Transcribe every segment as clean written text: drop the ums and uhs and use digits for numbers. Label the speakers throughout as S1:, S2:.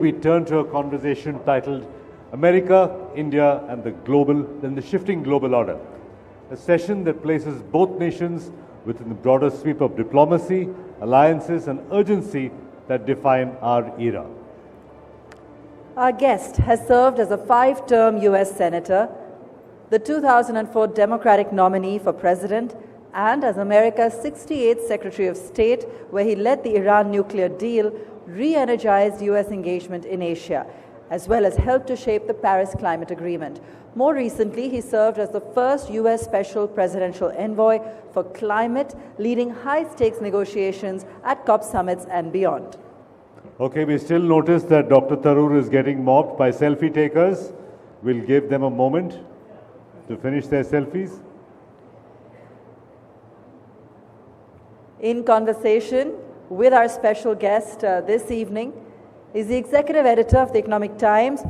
S1: We turn to a conversation titled America, India, and the Shifting Global Order, a session that places both nations within the broader sweep of diplomacy, alliances, and urgency that define our era.
S2: Our guest has served as a 5-term U.S. Senator, the 2004 Democratic nominee for President, and as America's 68th Secretary of State, where he led the Iran nuclear deal, re-energized U.S. engagement in Asia, as well as helped to shape the Paris Climate Agreement. More recently, he served as the first U.S. Special Presidential Envoy for Climate, leading high-stakes negotiations at COP summits and beyond.
S1: Okay, we still notice that Dr. Tharoor is getting mobbed by selfie takers. We'll give them a moment to finish their selfies.
S2: In conversation with our special guest this evening is the Executive Editor of the Economic Times,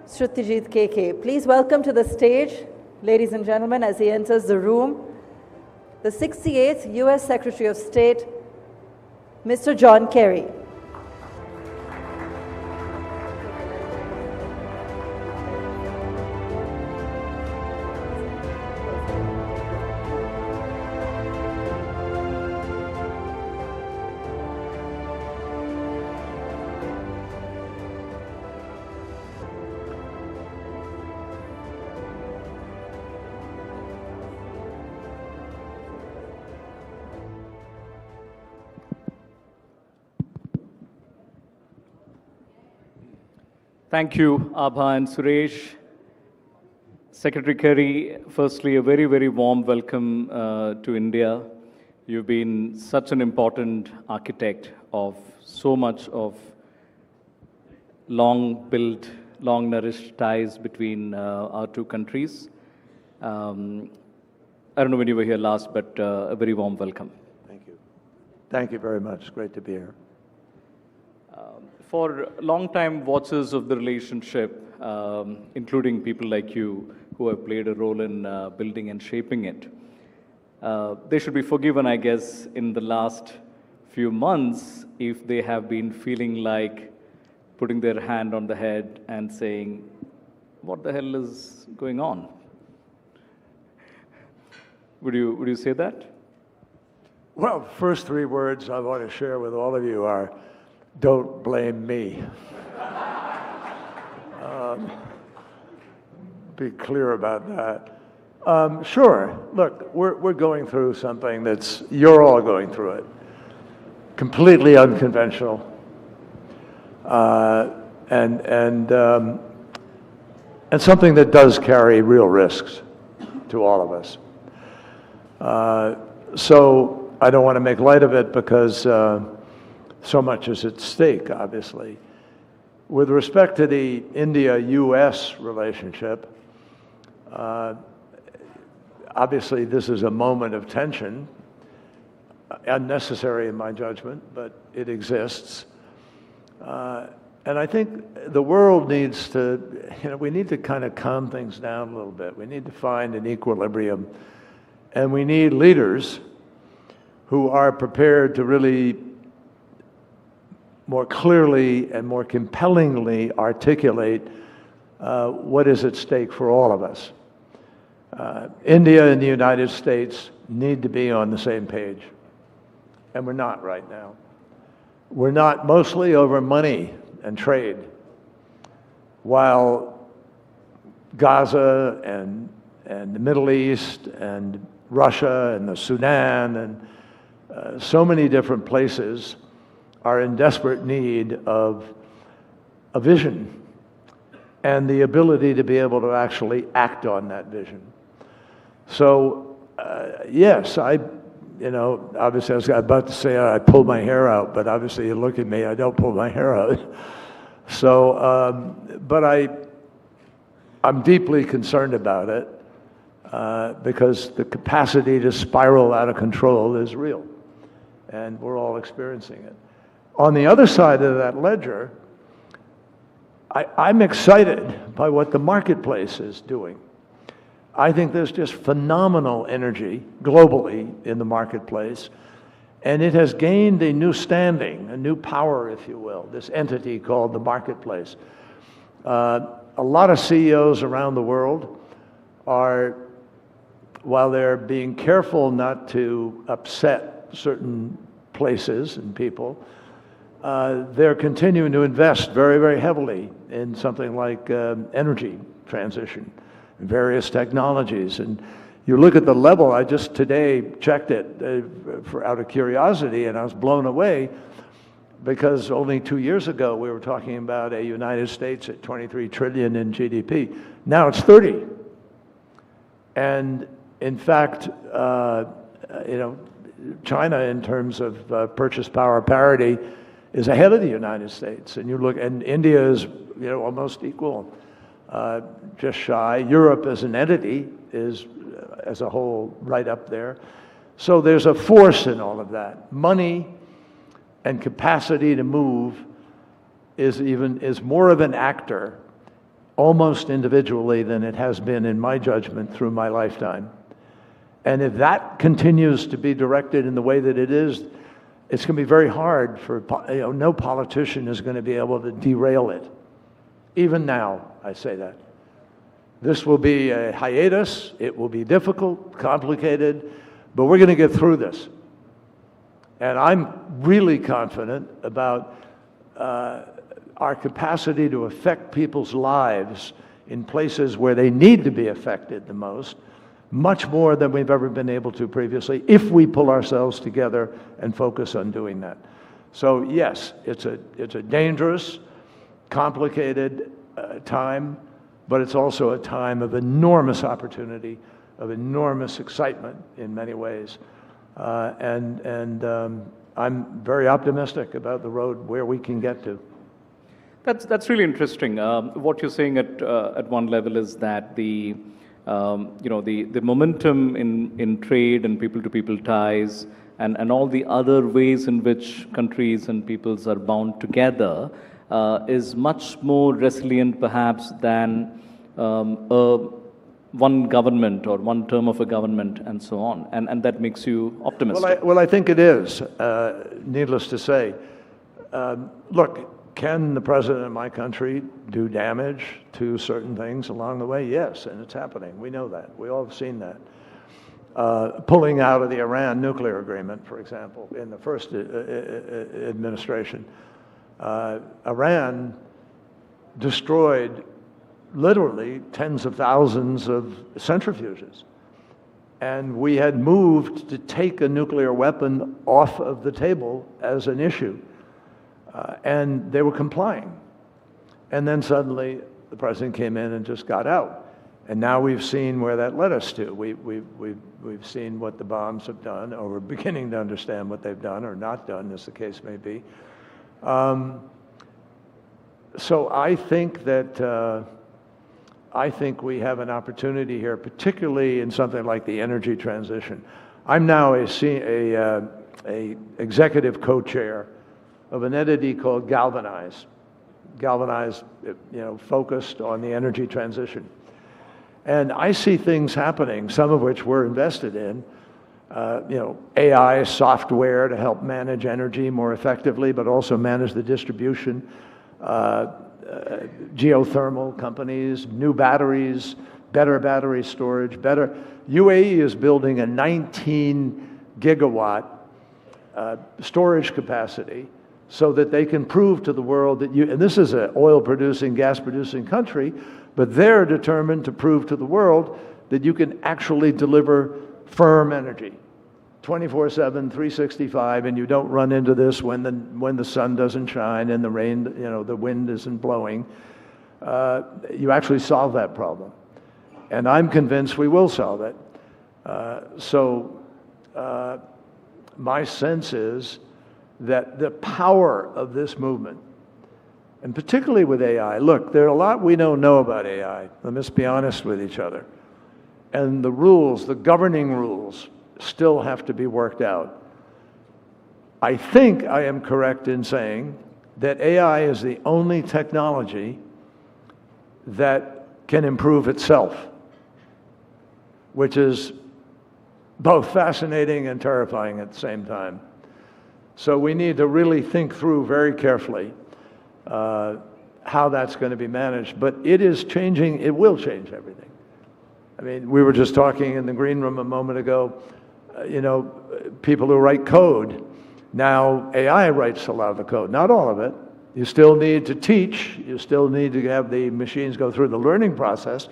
S2: Shruthijit KK. Please welcome to the stage, ladies and gentlemen, as he enters the room, the 68th U.S. Secretary of State, Mr. John Kerry.
S3: Thank you, Abha and Suresh. Secretary Kerry, firstly, a very, very warm welcome to India. You've been such an important architect of so much of long-built, long-nourished ties between our two countries. I don't know when you were here last, but a very warm welcome.
S4: Thank you. Thank you very much. It's great to be here.
S3: For long-time watchers of the relationship, including people like you who have played a role in building and shaping it, they should be forgiven, I guess, in the last few months if they have been feeling like putting their hand on the head and saying, what the hell is going on? Would you say that?
S4: Well, first three words I want to share with all of you are, don't blame me. Be clear about that. Sure, look, we're going through something you're all going through it. Completely unconventional. And something that does carry real risks to all of us. So I don't want to make light of it because so much is at stake, obviously. With respect to the India-US relationship, obviously this is a moment of tension, unnecessary in my judgment, but it exists. And I think the world needs to, we need to kind of calm things down a little bit. We need to find an equilibrium, and we need leaders who are prepared to really more clearly and more compellingly articulate what is at stake for all of us. India and the United States need to be on the same page, and we're not right now. We're not, mostly over money and trade, while Gaza and the Middle East and Russia and the Sudan and so many different places are in desperate need of a vision and the ability to be able to actually act on that vision. So, yes, obviously I was about to say I pulled my hair out, but obviously you look at me, I don't pull my hair out. So, but I'm deeply concerned about it because the capacity to spiral out of control is real, and we're all experiencing it. On the other side of that ledger, I'm excited by what the marketplace is doing. I think there's just phenomenal energy globally in the marketplace, And it has gained a new standing, a new power, if you will, this entity called the marketplace. A lot of CEOs around the world are, while they're being careful not to upset certain places and people, they're continuing to invest very, very heavily in something like energy transition, various technologies. And you look at the level, I just today checked it out of curiosity, and I was blown away, because only 2 years ago we were talking about a United States at 23 trillion in GDP. Now it's 30. And in fact, China, in terms of purchase power parity, is ahead of the United States. And you look, and India is almost equal, just shy. Europe as an entity is, as a whole, right up there. So there's a force in all of that. Money and capacity to move is more of an actor, almost individually, than it has been, in my judgment, through my lifetime. And if that continues to be directed in the way that it is, it's going to be very hard for, no politician is going to be able to derail it. Even now, I say that. This will be a hiatus. It will be difficult, complicated, but we're going to get through this. And I'm really confident about our capacity to affect people's lives in places where they need to be affected the most, much more than we've ever been able to previously, if we pull ourselves together and focus on doing that. So yes, it's a dangerous, complicated time, but it's also a time of enormous opportunity, of enormous excitement in many ways. I'm very optimistic about the road where we can get to.
S3: That's really interesting. What you're saying at one level is that the momentum in trade and people-to-people ties and all the other ways in which countries and peoples are bound together is much more resilient, perhaps, than one government or one term of a government and so on. And that makes you optimistic.
S4: Well, I think it is, needless to say. Look, can the president of my country do damage to certain things along the way? Yes, and it's happening. We know that. We all have seen that. Pulling out of the Iran nuclear agreement, for example, in the first administration, Iran destroyed literally tens of thousands of centrifuges. And we had moved to take a nuclear weapon off of the table as an issue. And they were complying. And then suddenly the president came in and just got out. And now we've seen where that led us to. We've seen what the bombs have done, or we're beginning to understand what they've done or not done, as the case may be. So I think that we have an opportunity here, particularly in something like the energy transition. I'm now a executive co-chair of an entity called Galvanize. Galvanize, focused on the energy transition. And I see things happening, some of which we're invested in. AI software to help manage energy more effectively, but also manage the distribution. Geothermal companies, new batteries, better battery storage, better. UAE is building a 19 gigawatt storage capacity so that they can prove to the world that and this is an oil-producing, gas-producing country, but they're determined to prove to the world that you can actually deliver firm energy, 24/7, 365, and you don't run into this when the sun doesn't shine and the rain, the wind isn't blowing. You actually solve that problem, and I'm convinced we will solve it. My sense is that the power of this movement, and particularly with AI, look, there are a lot we don't know about AI. Let's be honest with each other. And the rules, the governing rules, still have to be worked out. I think I am correct in saying that AI is the only technology that can improve itself, which is both fascinating and terrifying at the same time. So we need to really think through very carefully how that's going to be managed. But it is changing, it will change everything. I mean, we were just talking in the green room a moment ago, people who write code. Now AI writes a lot of the code, not all of it. You still need to teach, you still need to have the machines go through the learning process,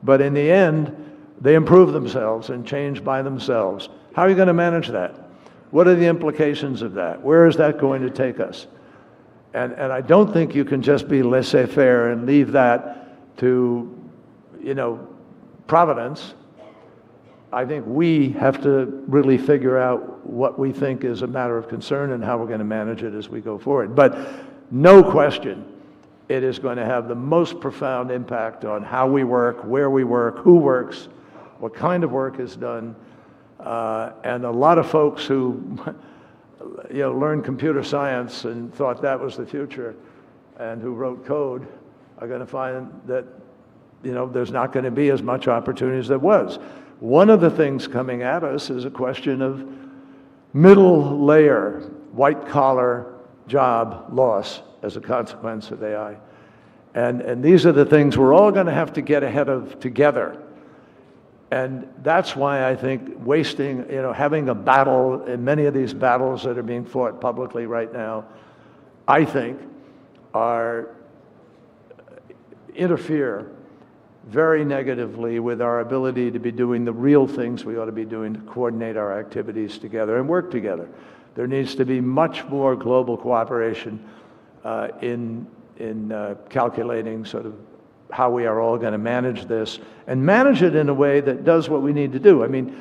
S4: but in the end, they improve themselves and change by themselves. How are you going to manage that? What are the implications of that? Where is that going to take us? And I don't think you can just be laissez-faire and leave that to, Providence. I think we have to really figure out what we think is a matter of concern and how we're going to manage it as we go forward. But no question, it is going to have the most profound impact on how we work, where we work, who works, what kind of work is done. And a lot of folks who learned computer science and thought that was the future and who wrote code are going to find that there's not going to be as much opportunity as there was. One of the things coming at us is a question of middle layer, white collar job loss as a consequence of AI. And these are the things we're all going to have to get ahead of together. And that's why I think having a battle in many of these battles that are being fought publicly right now, I think interfere very negatively with our ability to be doing the real things we ought to be doing to coordinate our activities together and work together. There needs to be much more global cooperation in calculating sort of how we are all going to manage this and manage it in a way that does what we need to do. I mean,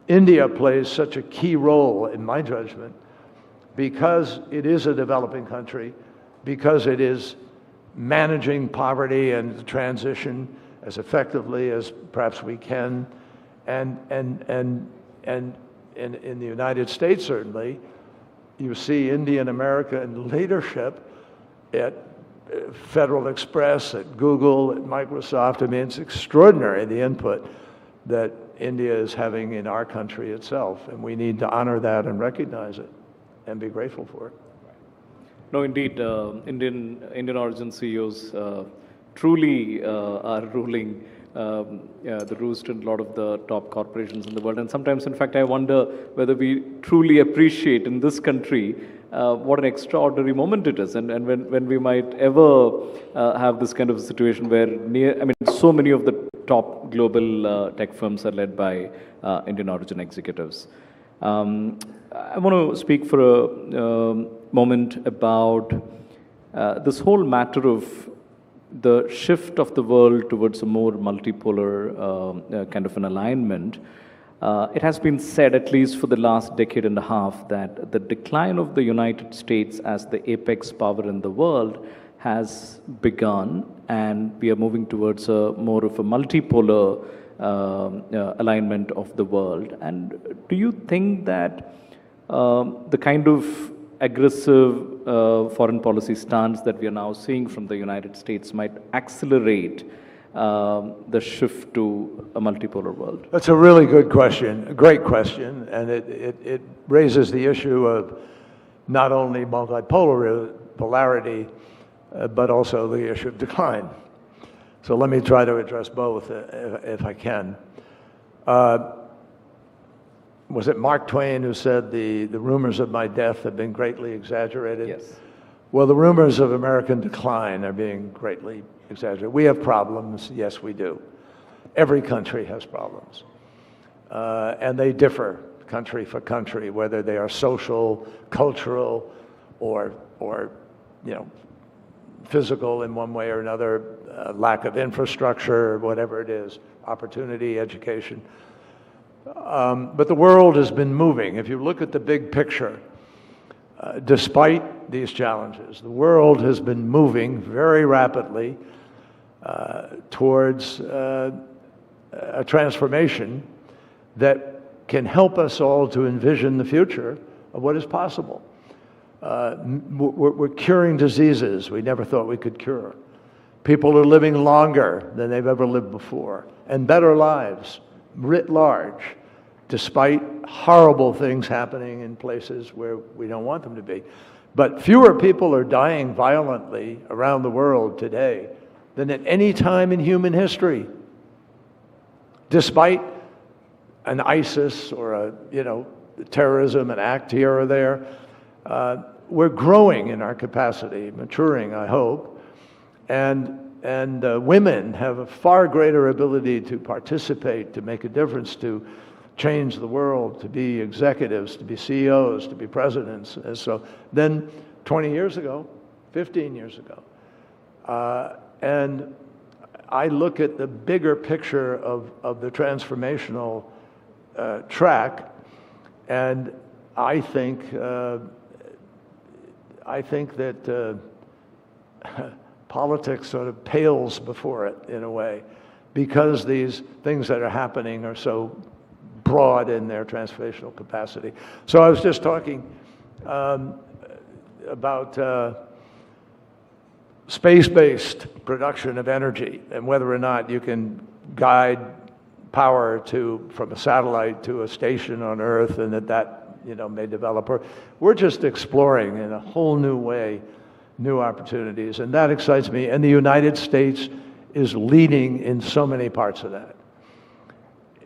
S4: India plays such a key role, in my judgment, because it is a developing country, because it is managing poverty and the transition as effectively as perhaps we can, and in the United States, certainly, you see Indian American leadership at Federal Express, at Google, at Microsoft. I mean, it's extraordinary, the input that India is having in our country itself, and we need to honor that and recognize it and be grateful for it.
S3: No, indeed, Indian origin CEOs truly are ruling the roost in a lot of the top corporations in the world. And sometimes, in fact, I wonder whether we truly appreciate in this country what an extraordinary moment it is, and when we might ever have this kind of situation where so many of the top global tech firms are led by Indian origin executives. I want to speak for a moment about this whole matter of the shift of the world towards a more multipolar kind of an alignment. It has been said, at least for the last decade and a half, that the decline of the United States as the apex power in the world has begun, and we are moving towards more of a multipolar alignment of the world. And do you think that the kind of aggressive foreign policy stance that we are now seeing from the United States might accelerate the shift to a multipolar world?
S4: That's a really good question, a great question, and it raises the issue of not only polarity, but also the issue of decline. So let me try to address both if I can. Was it Mark Twain who said the rumors of my death have been greatly exaggerated?
S3: Yes.
S4: Well, the rumors of American decline are being greatly exaggerated. We have problems, yes we do. Every country has problems. And they differ country for country, whether they are social, cultural, or physical in one way or another, lack of infrastructure, whatever it is, opportunity, education. But the world has been moving. If you look at the big picture, despite these challenges, the world has been moving very rapidly towards a transformation that can help us all to envision the future of what is possible. We're curing diseases we never thought we could cure. People are living longer than they've ever lived before, and better lives writ large. despite horrible things happening in places where we don't want them to be. But fewer people are dying violently around the world today than at any time in human history, despite an ISIS or a, terrorism, an act here or there. We're growing in our capacity, maturing, I hope, and women have a far greater ability to participate, to make a difference, to change the world, to be executives, to be CEOs, to be presidents. And so then 20 years ago, 15 years ago, and I look at the bigger picture of the transformational track, and I think that politics sort of pales before it in a way, because these things that are happening are so broad in their transformational capacity. So I was just talking about space-based production of energy and whether or not you can guide power from a satellite to a station on Earth, and that may develop. Or we're just exploring in a whole new way new opportunities, and that excites me. And the United States is leading in so many parts of that.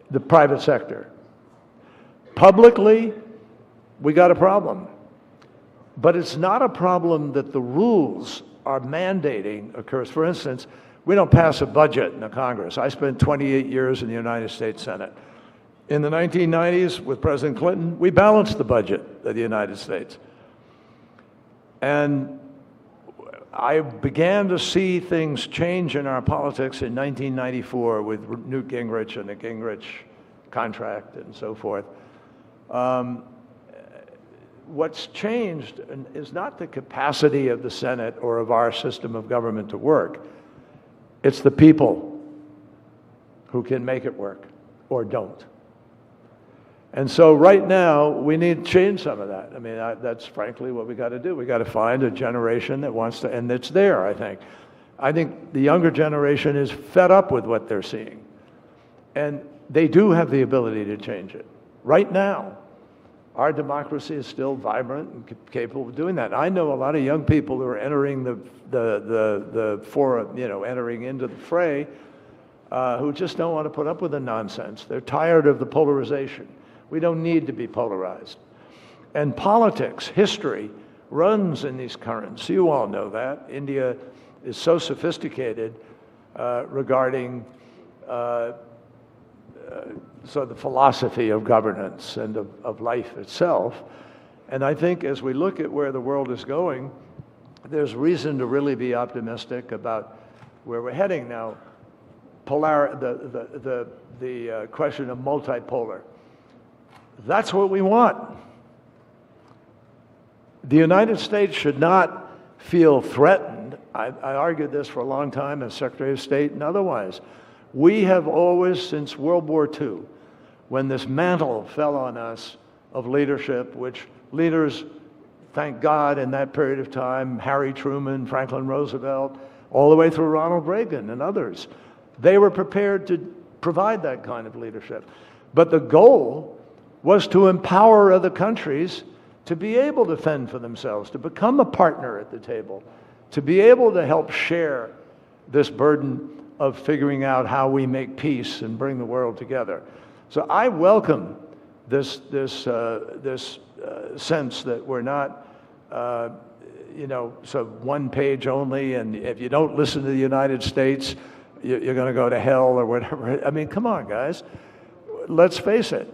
S4: The private sector. Publicly, we got a problem. But it's not a problem that the rules are mandating occurs. For instance, we don't pass a budget in the Congress. I spent 28 years in the United States Senate. In the 1990s, with President Clinton, we balanced the budget of the United States. And I began to see things change in our politics in 1994 with Newt Gingrich and the Gingrich contract and so forth. What's changed is not the capacity of the Senate or of our system of government to work. It's the people who can make it work or don't. And so right now, we need to change some of that. I mean, that's frankly what we got to do. We got to find a generation that wants to, and it's there, I think. I think the younger generation is fed up with what they're seeing. And they do have the ability to change it. Right now, our democracy is still vibrant and capable of doing that. I know a lot of young people who are entering entering into the fray, who just don't want to put up with the nonsense. They're tired of the polarization. We don't need to be polarized. And politics, history, runs in these currents. You all know that. India is so sophisticated regarding so the philosophy of governance and of life itself. And I think as we look at where the world is going, there's reason to really be optimistic about where we're heading now. The question of multipolar. That's what we want. The United States should not feel threatened. I argued this for a long time as Secretary of State and otherwise. We have always, since World War II, when this mantle fell on us of leadership, which leaders, thank God, in that period of time, Harry Truman, Franklin Roosevelt, all the way through Ronald Reagan and others, they were prepared to provide that kind of leadership. But the goal was to empower other countries to be able to fend for themselves, to become a partner at the table, to be able to help share this burden of figuring out how we make peace and bring the world together. So I welcome this sense that we're not, so one page only, and if you don't listen to the United States, you're going to go to hell or whatever. I mean, come on, guys. Let's face it.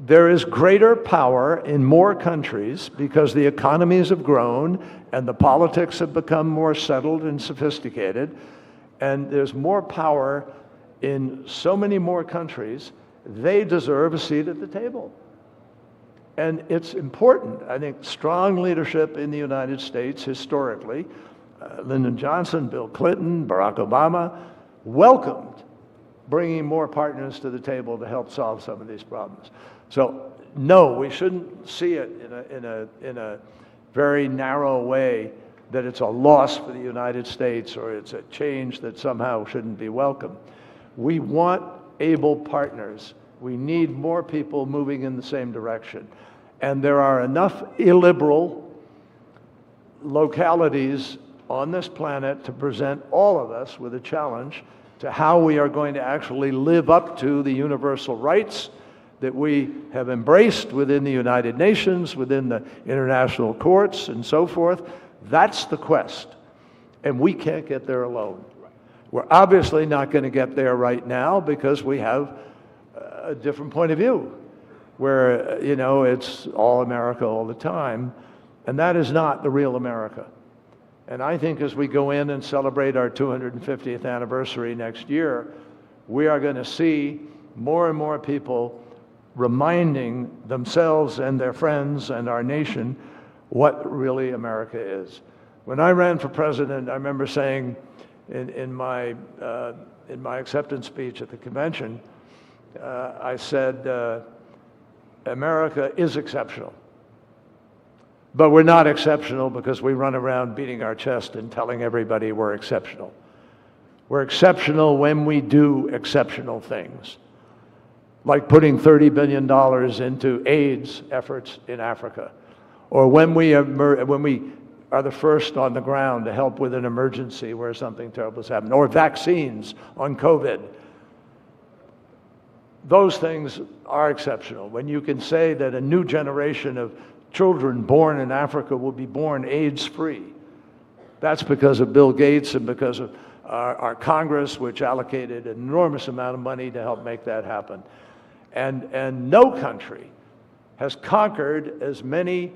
S4: There is greater power in more countries because the economies have grown and the politics have become more settled and sophisticated, and there's more power in so many more countries. They deserve a seat at the table. And it's important, I think, strong leadership in the United States historically. Lyndon Johnson, Bill Clinton, Barack Obama welcomed bringing more partners to the table to help solve some of these problems. So, no, we shouldn't see it in a very narrow way that it's a loss for the United States or it's a change that somehow shouldn't be welcome. We want able partners We need more people moving in the same direction. And there are enough illiberal localities on this planet to present all of us with a challenge to how we are going to actually live up to the universal rights that we have embraced within the United Nations, within the international courts, and so forth. That's the quest. And we can't get there alone. We're obviously not going to get there right now because we have a different point of view where, you know, it's all America all the time. And that is not the real America. And I think as we go in and celebrate our 250th anniversary next year, we are going to see more and more people reminding themselves and their friends and our nation what really America is. When I ran for president, I remember saying in my acceptance speech at the convention, I said, America is exceptional. But we're not exceptional because we run around beating our chest and telling everybody we're exceptional. We're exceptional when we do exceptional things, like putting $30 billion into AIDS efforts in Africa, or when we are the first on the ground to help with an emergency where something terrible has happened, or vaccines on COVID. Those things are exceptional. When you can say that a new generation of children born in Africa will be born AIDS-free, that's because of Bill Gates and because of our Congress, which allocated an enormous amount of money to help make that happen. And no country has conquered as many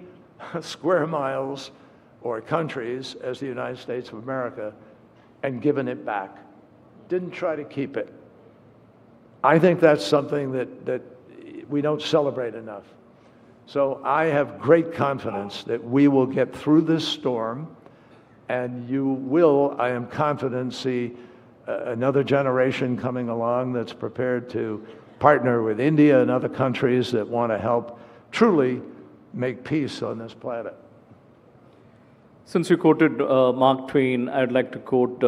S4: square miles or countries as the United States of America and given it back. Didn't try to keep it. I think that's something that we don't celebrate enough. So I have great confidence that we will get through this storm, and you will, I am confident, see another generation coming along that's prepared to partner with India and other countries that want to help truly make peace on this planet.
S3: Since you quoted Mark Twain, I'd like to quote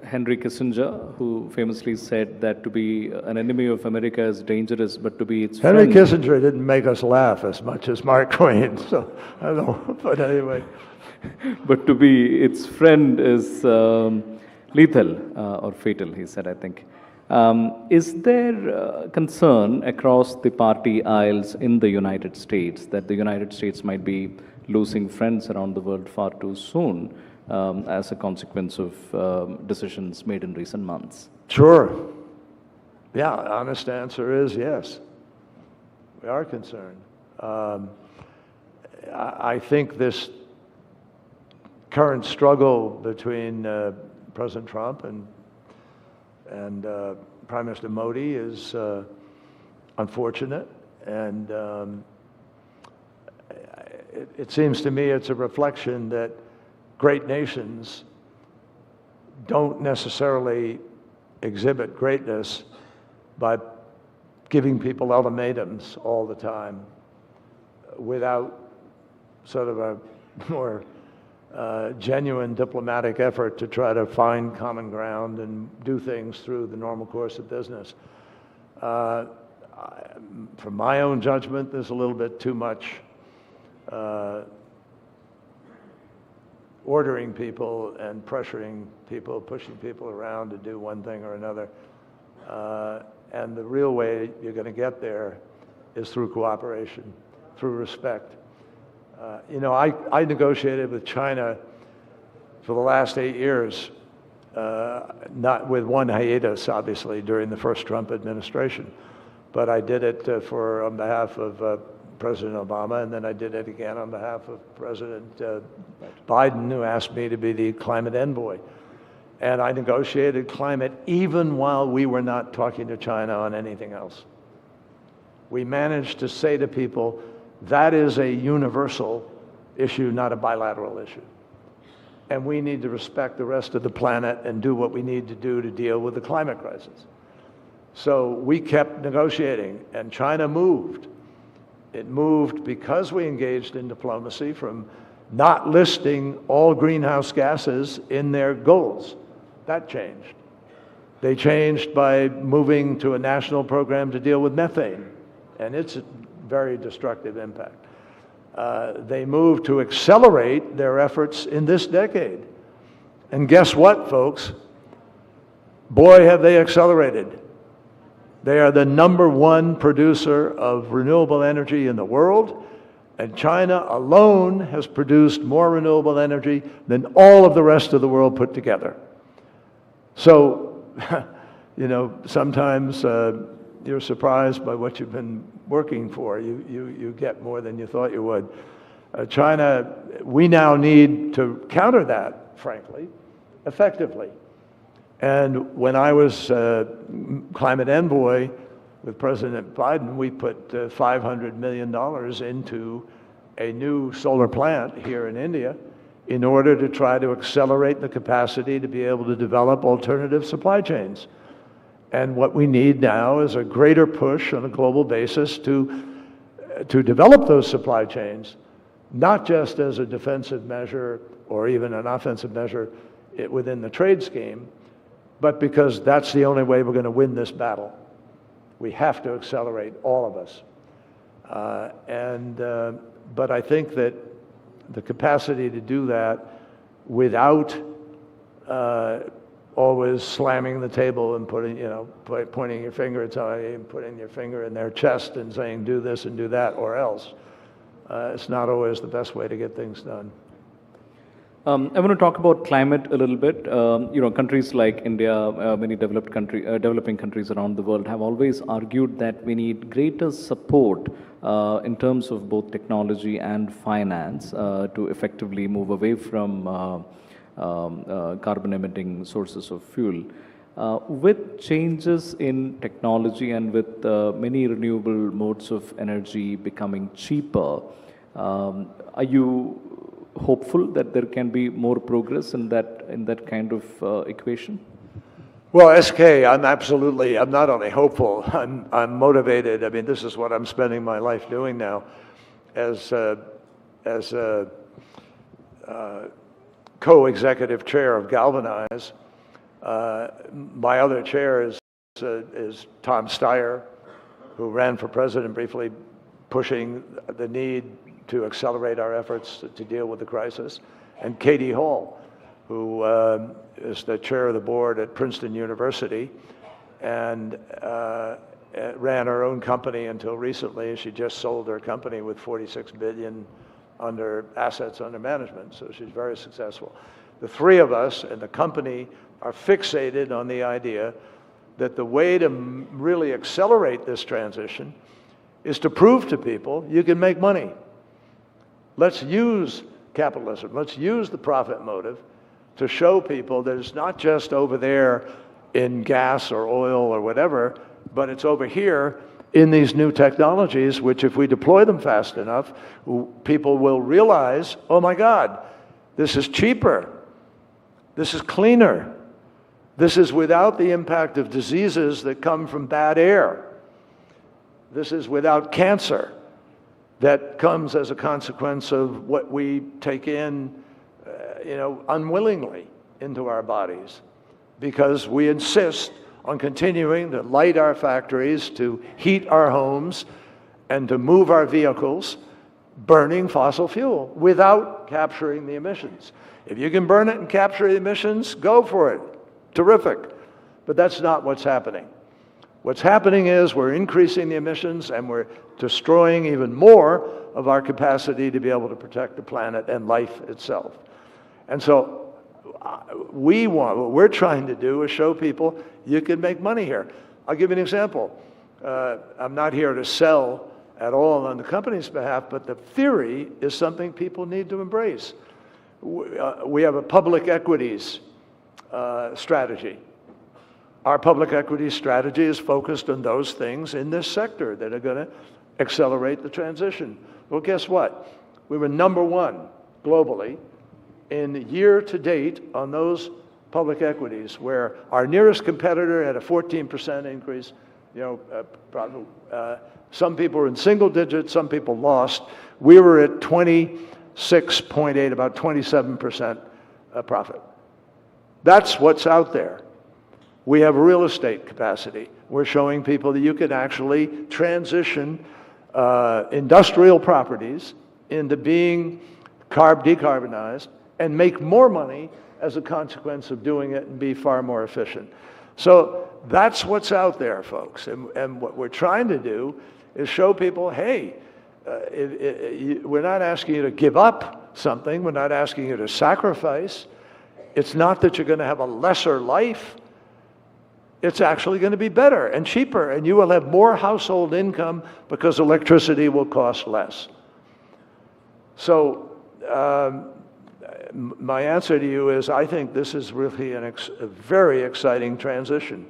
S3: Henry Kissinger, who famously said that to be an enemy of America is dangerous, but to be its friend...
S4: Henry Kissinger didn't make us laugh as much as Mark Twain, so I don't know, but anyway.
S3: But to be its friend is lethal or fatal, he said, I think. Is there concern across the party aisles in the United States that the United States might be losing friends around the world far too soon as a consequence of decisions made in recent months?
S4: Sure. Yeah, honest answer is yes. We are concerned. I think this current struggle between President Trump and Prime Minister Modi is unfortunate, and it seems to me it's a reflection that great nations don't necessarily exhibit greatness by giving people ultimatums all the time without sort of a more genuine diplomatic effort to try to find common ground and do things through the normal course of business. From my own judgment, there's a little bit too much ordering people and pressuring people, pushing people around to do one thing or another. And the real way you're going to get there is through cooperation, through respect. You know, I negotiated with China for the last 8 years, not with one hiatus, obviously, during the first Trump administration, but I did it on behalf of President Obama, and then I did it again on behalf of President Biden, who asked me to be the climate envoy. And I negotiated climate even while we were not talking to China on anything else. We managed to say to people, that is a universal issue, not a bilateral issue. And we need to respect the rest of the planet and do what we need to do to deal with the climate crisis. So we kept negotiating, and China moved. It moved because we engaged in diplomacy from not listing all greenhouse gases in their goals. That changed. They changed by moving to a national program to deal with methane, and its very destructive impact. They moved to accelerate their efforts in this decade. And guess what, folks? Boy, have they accelerated. They are the #1 producer of renewable energy in the world, and China alone has produced more renewable energy than all of the rest of the world put together. So, you know, sometimes you're surprised by what you've been working for. You get more than you thought you would. China, we now need to counter that, frankly, effectively. And when I was climate envoy with President Biden, we put $500 million into a new solar plant here in India in order to try to accelerate the capacity to be able to develop alternative supply chains. And what we need now is a greater push on a global basis to develop those supply chains, not just as a defensive measure or even an offensive measure within the trade scheme, but because that's the only way we're going to win this battle. We have to accelerate, all of us. But I think that the capacity to do that without always slamming the table and putting, you know, pointing your finger at somebody and putting your finger in their chest and saying, do this and do that or else. It's not always the best way to get things done.
S3: I want to talk about climate a little bit. You know, countries like India, many developing countries around the world have always argued that we need greater support in terms of both technology and finance to effectively move away from carbon-emitting sources of fuel. With changes in technology and with many renewable modes of energy becoming cheaper, are you hopeful that there can be more progress in that kind of equation?
S4: Well, SK, I'm not only hopeful, I'm motivated. I mean, this is what I'm spending my life doing now as co-executive chair of Galvanize. My other chair is Tom Steyer, who ran for president briefly, pushing the need to accelerate our efforts to deal with the crisis, and Katie Hall, who is the chair of the board at Princeton University and ran her own company until recently. She just sold her company with $46 billion assets under management, so she's very successful. The three of us and the company are fixated on the idea that the way to really accelerate this transition is to prove to people you can make money. Let's use capitalism. Let's use the profit motive to show people that it's not just over there in gas or oil or whatever, but it's over here in these new technologies, which if we deploy them fast enough, people will realize, oh my God, this is cheaper. This is cleaner. This is without the impact of diseases that come from bad air. This is without cancer that comes as a consequence of what we take in, unwillingly into our bodies, because we insist on continuing to light our factories, to heat our homes, and to move our vehicles, burning fossil fuel without capturing the emissions. If you can burn it and capture the emissions, go for it. Terrific. But that's not what's happening. What's happening is we're increasing the emissions and we're destroying even more of our capacity to be able to protect the planet and life itself. And so what we're trying to do is show people you can make money here. I'll give you an example. I'm not here to sell at all on the company's behalf, but the theory is something people need to embrace. We have a public equities strategy. Our public equity strategy is focused on those things in this sector that are going to accelerate the transition. Well, guess what? We were #1 globally in year to date on those public equities, where our nearest competitor had a 14% increase. Some people were in single digits, some people lost. We were at 26.8, about 27% profit. That's what's out there. We have real estate capacity. We're showing people that you can actually transition industrial properties into being decarbonized and make more money as a consequence of doing it and be far more efficient. So that's what's out there, folks. And what we're trying to do is show people, hey, we're not asking you to give up something. We're not asking you to sacrifice. It's not that you're going to have a lesser life. It's actually going to be better and cheaper, and you will have more household income because electricity will cost less. So my answer to you is I think this is really a very exciting transition.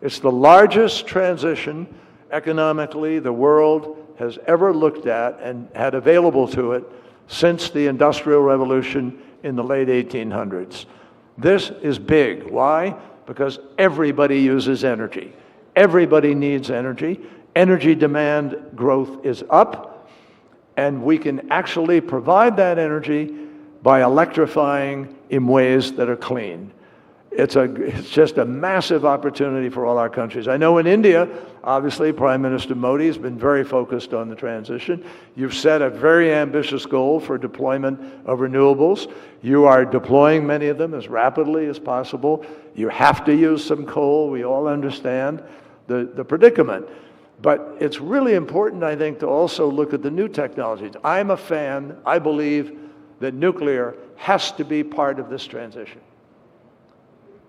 S4: It's the largest transition economically the world has ever looked at and had available to it since the Industrial Revolution in the late 1800s. This is big. Why? Because everybody uses energy. Everybody needs energy. Energy demand growth is up, and we can actually provide that energy by electrifying in ways that are clean. It's just a massive opportunity for all our countries. I know in India, obviously, Prime Minister Modi has been very focused on the transition. You've set a very ambitious goal for deployment of renewables. You are deploying many of them as rapidly as possible. You have to use some coal. We all understand the predicament. But it's really important, I think, to also look at the new technologies. I'm a fan. I believe that nuclear has to be part of this transition.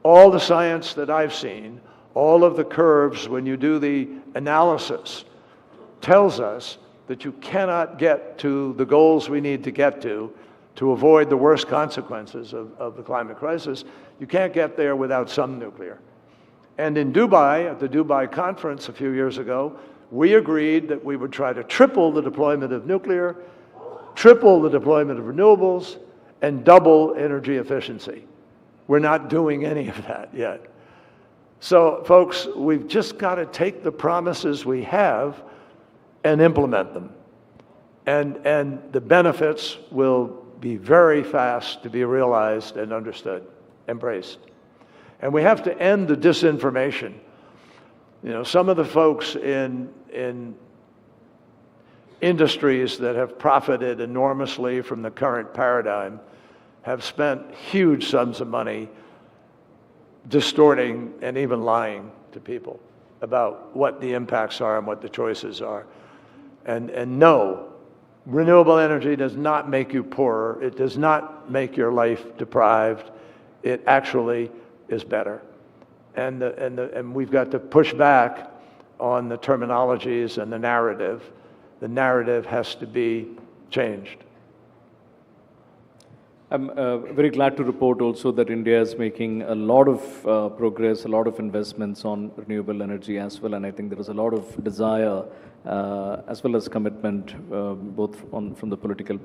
S4: All the science that I've seen, all of the curves when you do the analysis, tells us that you cannot get to the goals we need to get to avoid the worst consequences of the climate crisis. You can't get there without some nuclear. And in Dubai, at the Dubai conference a few years ago, we agreed that we would try to triple the deployment of nuclear, triple the deployment of renewables, and double energy efficiency. We're not doing any of that yet. So, folks, we've just got to take the promises we have and implement them. And the benefits will be very fast to be realized and understood, embraced. And we have to end the disinformation. You know, some of the folks in industries that have profited enormously from the current paradigm have spent huge sums of money distorting and even lying to people about what the impacts are and what the choices are. And no, renewable energy does not make you poorer. It does not make your life deprived. It actually is better. And we've got to push back on the terminologies and the narrative. The narrative has to be changed.
S3: I'm very glad to report also that India is making a lot of progress, a lot of investments on renewable energy as well, and I think there is a lot of desire as well as commitment both from the political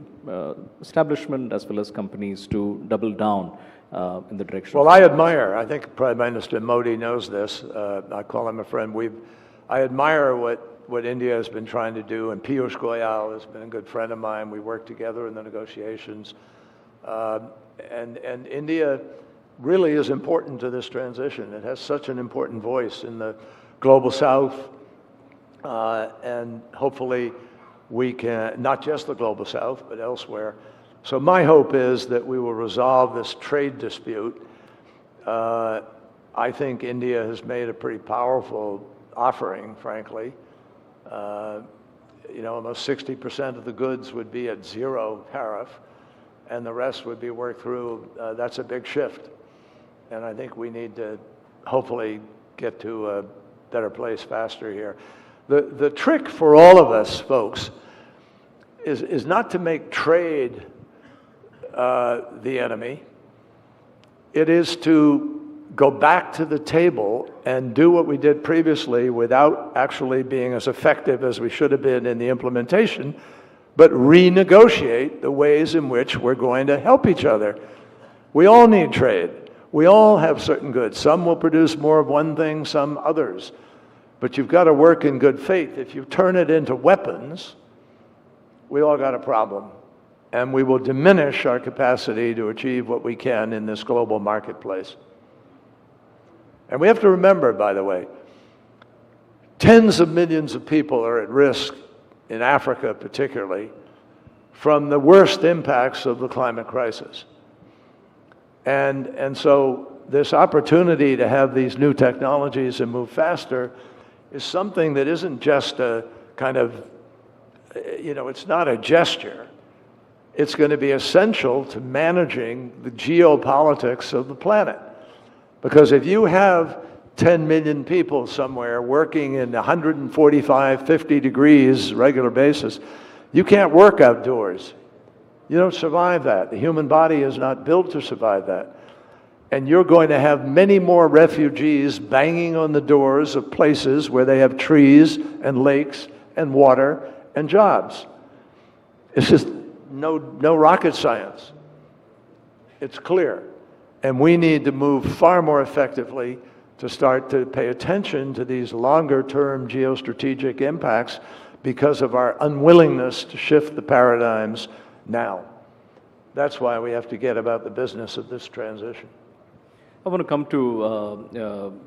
S3: establishment as well as companies to double down in the direction.
S4: Well, I admire, I think Prime Minister Modi knows this, I call him a friend, I admire what India has been trying to do, and Piyush Goyal has been a good friend of mine. We worked together in the negotiations. And India really is important to this transition. It has such an important voice in the global south, and hopefully we can, not just the global south, but elsewhere. So my hope is that we will resolve this trade dispute. I think India has made a pretty powerful offering, frankly. You know, almost 60% of the goods would be at zero tariff, and the rest would be worked through. That's a big shift. And I think we need to hopefully get to a better place faster here. The trick for all of us, folks, is not to make trade the enemy. It is to go back to the table and do what we did previously without actually being as effective as we should have been in the implementation, but renegotiate the ways in which we're going to help each other. We all need trade. We all have certain goods. Some will produce more of one thing, some others. But you've got to work in good faith. If you turn it into weapons, we all got a problem. And we will diminish our capacity to achieve what we can in this global marketplace. And we have to remember, by the way, tens of millions of people are at risk, in Africa particularly, from the worst impacts of the climate crisis. And so this opportunity to have these new technologies and move faster is something that isn't just a kind of, it's not a gesture. It's going to be essential to managing the geopolitics of the planet. Because if you have 10 million people somewhere working in 145, 50 degrees regular basis, you can't work outdoors. You don't survive that. The human body is not built to survive that. And you're going to have many more refugees banging on the doors of places where they have trees and lakes and water and jobs. It's just no rocket science. It's clear. And we need to move far more effectively to start to pay attention to these longer-term geostrategic impacts because of our unwillingness to shift the paradigms now. That's why we have to get about the business of this transition.
S3: I want to come to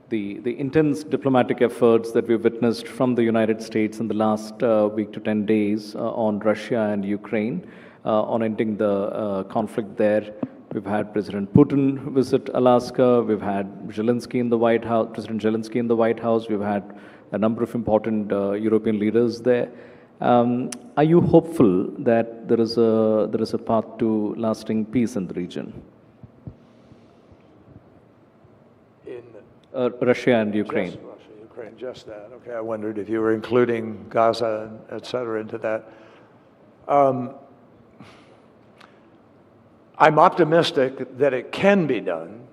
S3: the intense diplomatic efforts that we've witnessed from the United States in the last week to 10 days on Russia and Ukraine, on ending the conflict there. We've had President Putin visit Alaska. We've had Zelensky in the White House, President Zelensky in the White House. We've had a number of important European leaders there. Are you hopeful that there is a path to lasting peace in the region? Russia and Ukraine.
S4: Just Russia, Ukraine, just that. Okay, I wondered if you were including Gaza, et cetera, into that. I'm optimistic that it can be done.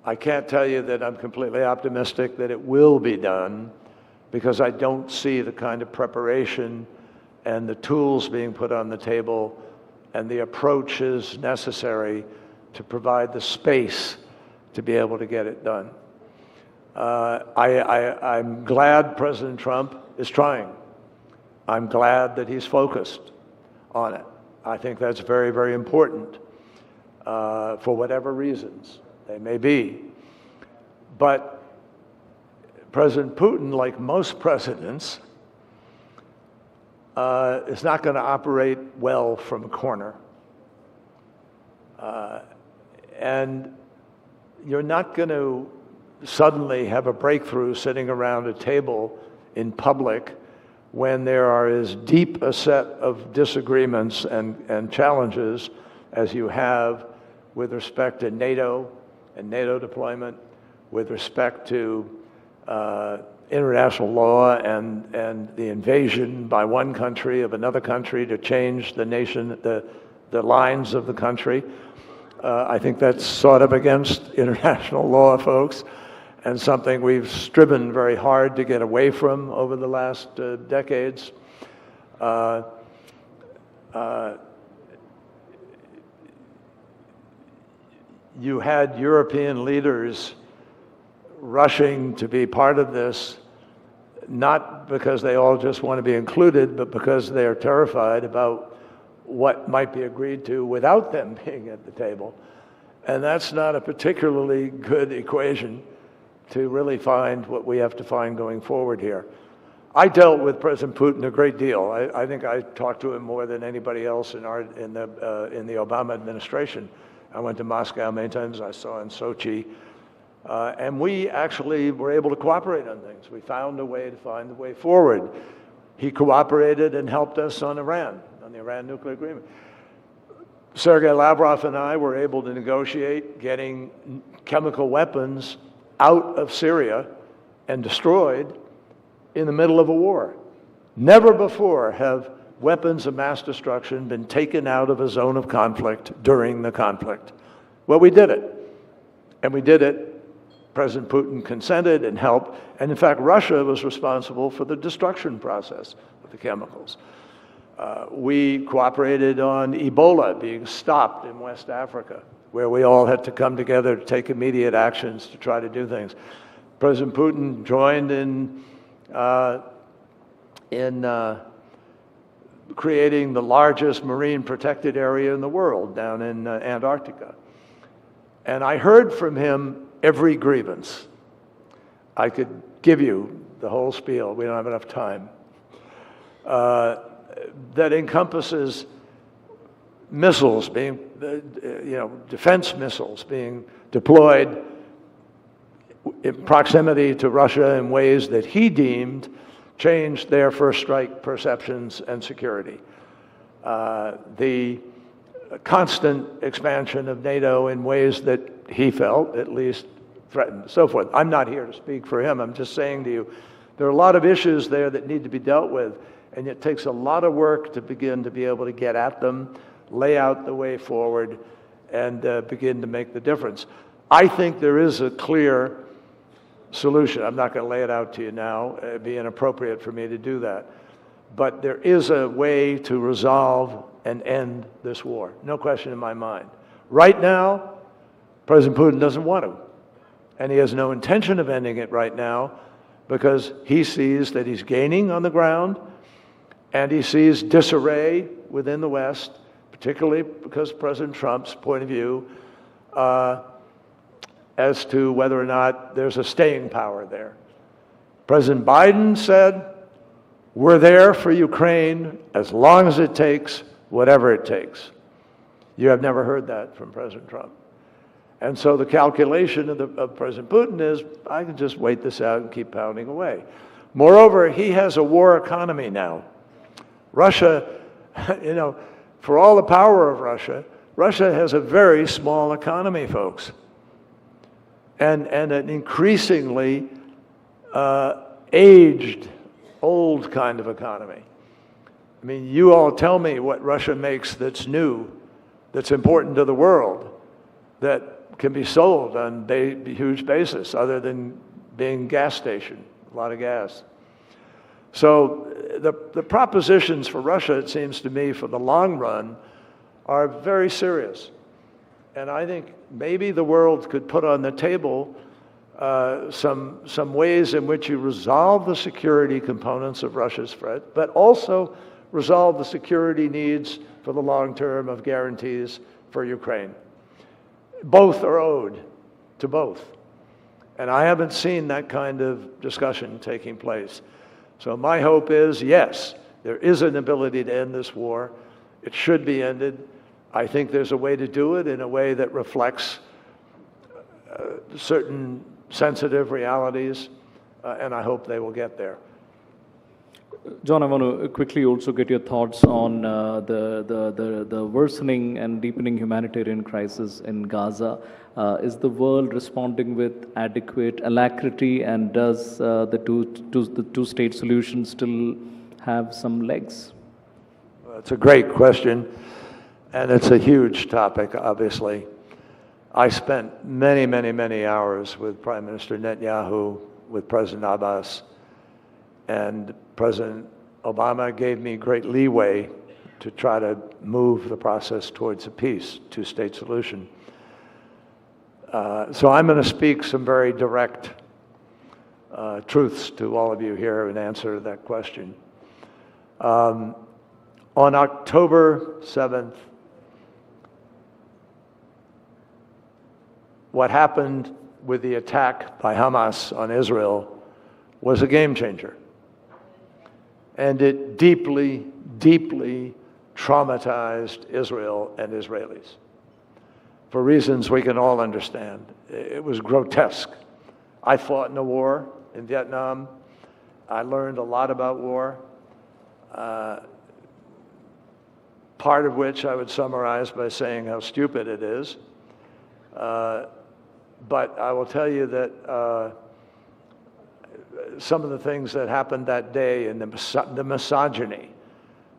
S4: I can't tell you that I'm completely optimistic that it will be done, because I don't see the kind of preparation and the tools being put on the table and the approaches necessary to provide the space to be able to get it done. I'm glad President Trump is trying. I'm glad that he's focused on it. I think that's very, very important for whatever reasons they may be. But President Putin, like most presidents, is not going to operate well from a corner. And you're not going to suddenly have a breakthrough sitting around a table in public when there are as deep a set of disagreements and challenges as you have with respect to NATO and NATO deployment, with respect to international law and the invasion by one country of another country to change the nation, the lines of the country. I think that's sort of against international law, folks, and something we've striven very hard to get away from over the last decades. You had European leaders rushing to be part of this, not because they all just want to be included, but because they are terrified about what might be agreed to without them being at the table. And that's not a particularly good equation to really find what we have to find going forward here. I dealt with President Putin a great deal. I think I talked to him more than anybody else in the Obama administration. I went to Moscow many times. I saw in Sochi. And we actually were able to cooperate on things. We found a way to find the way forward. He cooperated and helped us on Iran, on the Iran nuclear agreement. Sergei Lavrov and I were able to negotiate getting chemical weapons out of Syria and destroyed in the middle of a war. Never before have weapons of mass destruction been taken out of a zone of conflict during the conflict. Well, we did it. And we did it. President Putin consented and helped. And in fact, Russia was responsible for the destruction process of the chemicals. We cooperated on Ebola being stopped in West Africa, where we all had to come together to take immediate actions to try to do things. President Putin joined in creating the largest marine protected area in the world down in Antarctica. And I heard from him every grievance. I could give you the whole spiel, we don't have enough time, that encompasses missiles being, defense missiles being deployed in proximity to Russia in ways that he deemed changed their first strike perceptions and security. The constant expansion of NATO in ways that he felt, at least, threatened, so forth. I'm not here to speak for him. I'm just saying to you, there are a lot of issues there that need to be dealt with, and it takes a lot of work to begin to be able to get at them, lay out the way forward, and begin to make the difference. I think there is a clear solution. I'm not going to lay it out to you now. It'd be inappropriate for me to do that. But there is a way to resolve and end this war. No question in my mind. Right now, President Putin doesn't want to. And he has no intention of ending it right now because he sees that he's gaining on the ground and he sees disarray within the West, particularly because of President Trump's point of view as to whether or not there's a staying power there. President Biden said, we're there for Ukraine as long as it takes, whatever it takes. You have never heard that from President Trump. And so the calculation of President Putin is, I can just wait this out and keep pounding away. Moreover, he has a war economy now. Russia, for all the power of Russia, Russia has a very small economy, folks. And an increasingly aged, old kind of economy. I mean, you all tell me what Russia makes that's new, that's important to the world, that can be sold on a huge basis, other than being gas station, a lot of gas. So the propositions for Russia, it seems to me, for the long run, are very serious. And I think maybe the world could put on the table some ways in which you resolve the security components of Russia's threat, but also resolve the security needs for the long term of guarantees for Ukraine. Both are owed to both. And I haven't seen that kind of discussion taking place. So my hope is, yes, there is an ability to end this war. It should be ended. I think there's a way to do it in a way that reflects certain sensitive realities, and I hope they will get there.
S3: John, I want to quickly also get your thoughts on the worsening and deepening humanitarian crisis in Gaza. Is the world responding with adequate alacrity, and does the two-state solution still have some legs?
S4: Well, it's a great question, and it's a huge topic, obviously. I spent many, many, many hours with Prime Minister Netanyahu, with President Abbas, and President Obama gave me great leeway to try to move the process towards a peace, two-state solution. So I'm going to speak some very direct truths to all of you here and answer that question. On October 7th, what happened with the attack by Hamas on Israel was a game changer. And it deeply, deeply traumatized Israel and Israelis for reasons we can all understand. It was grotesque. I fought in a war in Vietnam. I learned a lot about war, part of which I would summarize by saying how stupid it is. But I will tell you that some of the things that happened that day, and the misogyny,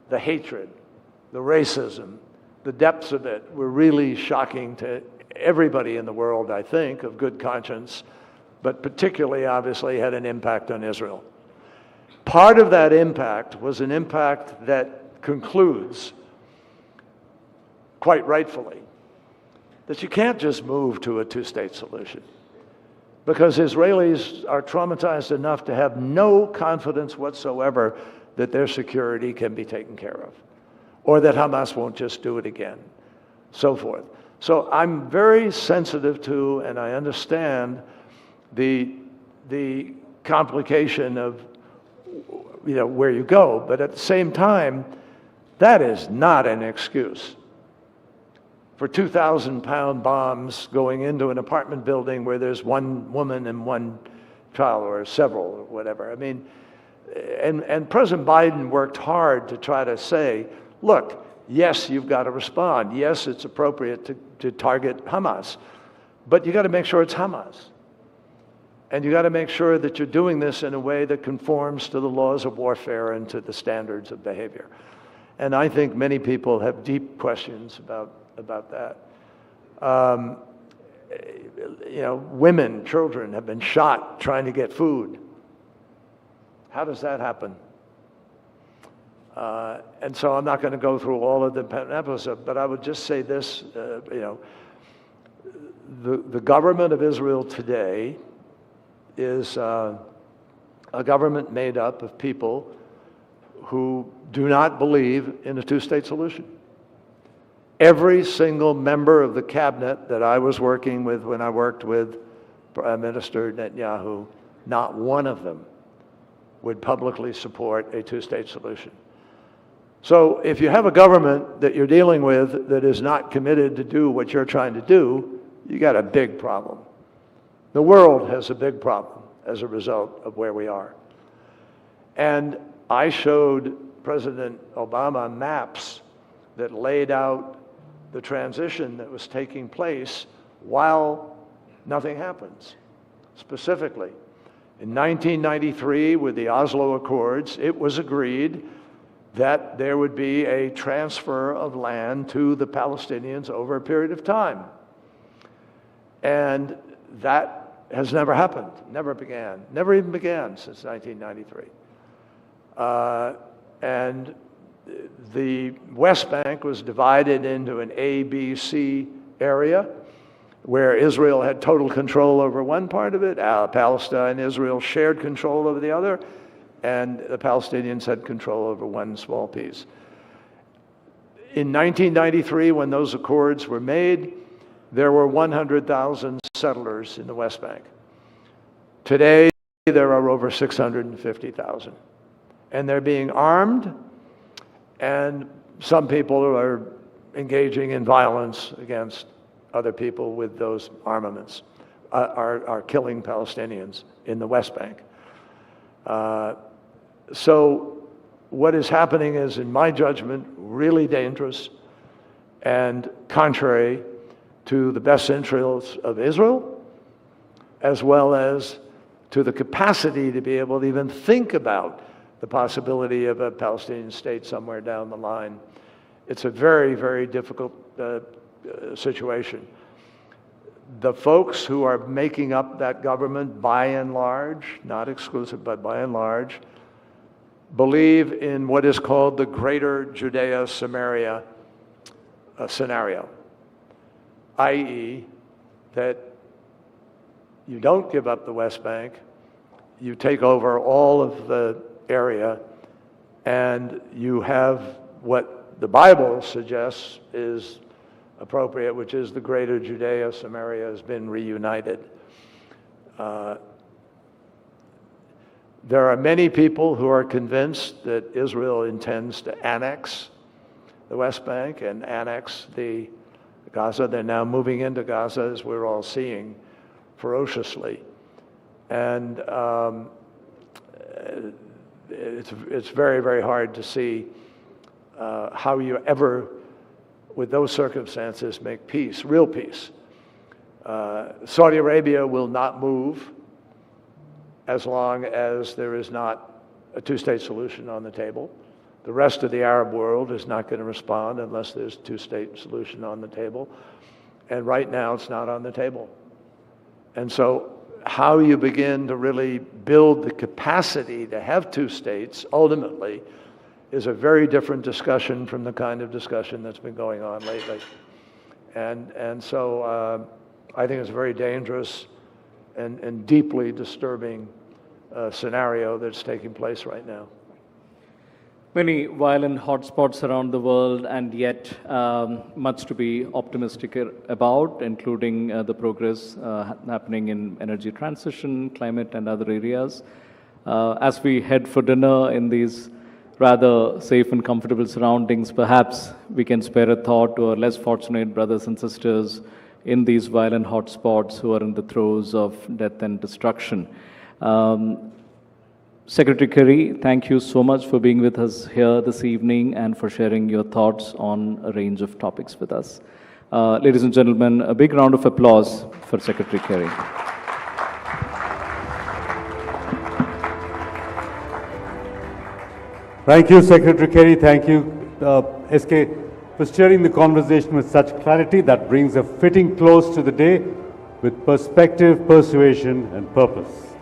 S4: the hatred, the racism, the depths of it were really shocking to everybody in the world, I think, of good conscience, but particularly, obviously, had an impact on Israel. Part of that impact was an impact that concludes, quite rightfully, that you can't just move to a two-state solution, because Israelis are traumatized enough to have no confidence whatsoever that their security can be taken care of, or that Hamas won't just do it again, so forth. So I'm very sensitive to, and I understand the complication of, you know, where you go, but at the same time, that is not an excuse for 2,000-pound bombs going into an apartment building where there's one woman and one child, or several, or whatever. I mean, and President Biden worked hard to try to say, look, yes, you've got to respond. Yes, it's appropriate to target Hamas, but you got to make sure it's Hamas. And you got to make sure that you're doing this in a way that conforms to the laws of warfare and to the standards of behavior. And I think many people have deep questions about that. You know, women, children have been shot trying to get food. How does that happen? And so I'm not going to go through all of the episodes, but I would just say this, you know, the government of Israel today is a government made up of people who do not believe in a two-state solution. Every single member of the cabinet that I was working with when I worked with Prime Minister Netanyahu, not one of them would publicly support a two-state solution. So if you have a government that you're dealing with that is not committed to do what you're trying to do, you got a big problem. The world has a big problem as a result of where we are. And I showed President Obama maps that laid out the transition that was taking place while nothing happens. Specifically, in 1993, with the Oslo Accords, it was agreed that there would be a transfer of land to the Palestinians over a period of time. And that has never happened, never even began since 1993. And the West Bank was divided into an A, B, C area, where Israel had total control over one part of it, Palestine, Israel shared control over the other, and the Palestinians had control over one small piece. In 1993, when those accords were made, there were 100,000 settlers in the West Bank. Today, there are over 650,000. And they're being armed, and some people are engaging in violence against other people with those armaments, are killing Palestinians in the West Bank. So what is happening is, in my judgment, really dangerous and contrary to the best interests of Israel, as well as to the capacity to be able to even think about the possibility of a Palestinian state somewhere down the line. It's a very, very difficult situation. The folks who are making up that government, by and large, not exclusive, but by and large, believe in what is called the Greater Judea-Samaria scenario, i.e., that you don't give up the West Bank, you take over all of the area, and you have what the Bible suggests is appropriate, which is the Greater Judea, Samaria has been reunited. There are many people who are convinced that Israel intends to annex the West Bank and annex the Gaza. They're now moving into Gaza, as we're all seeing, ferociously. And it's very, very hard to see how you ever, with those circumstances, make peace, real peace. Saudi Arabia will not move as long as there is not a two-state solution on the table. The rest of the Arab world is not going to respond unless there's a two-state solution on the table. And right now, it's not on the table. And so how you begin to really build the capacity to have two states, ultimately, is a very different discussion from the kind of discussion that's been going on lately. And so I think it's a very dangerous and deeply disturbing scenario that's taking place right now.
S3: many violent hotspots around the world, and yet much to be optimistic about, including the progress happening in energy transition, climate, and other areas. As we head for dinner in these rather safe and comfortable surroundings, perhaps we can spare a thought to our less fortunate brothers and sisters in these violent hotspots who are in the throes of death and destruction. Secretary Kerry, thank you so much for being with us here this evening and for sharing your thoughts on a range of topics with us. Ladies and gentlemen, a big round of applause for Secretary Kerry.
S1: Thank you, Secretary Kerry. Thank you, SK, for steering the conversation with such clarity that brings a fitting close to the day with perspective, persuasion, and purpose.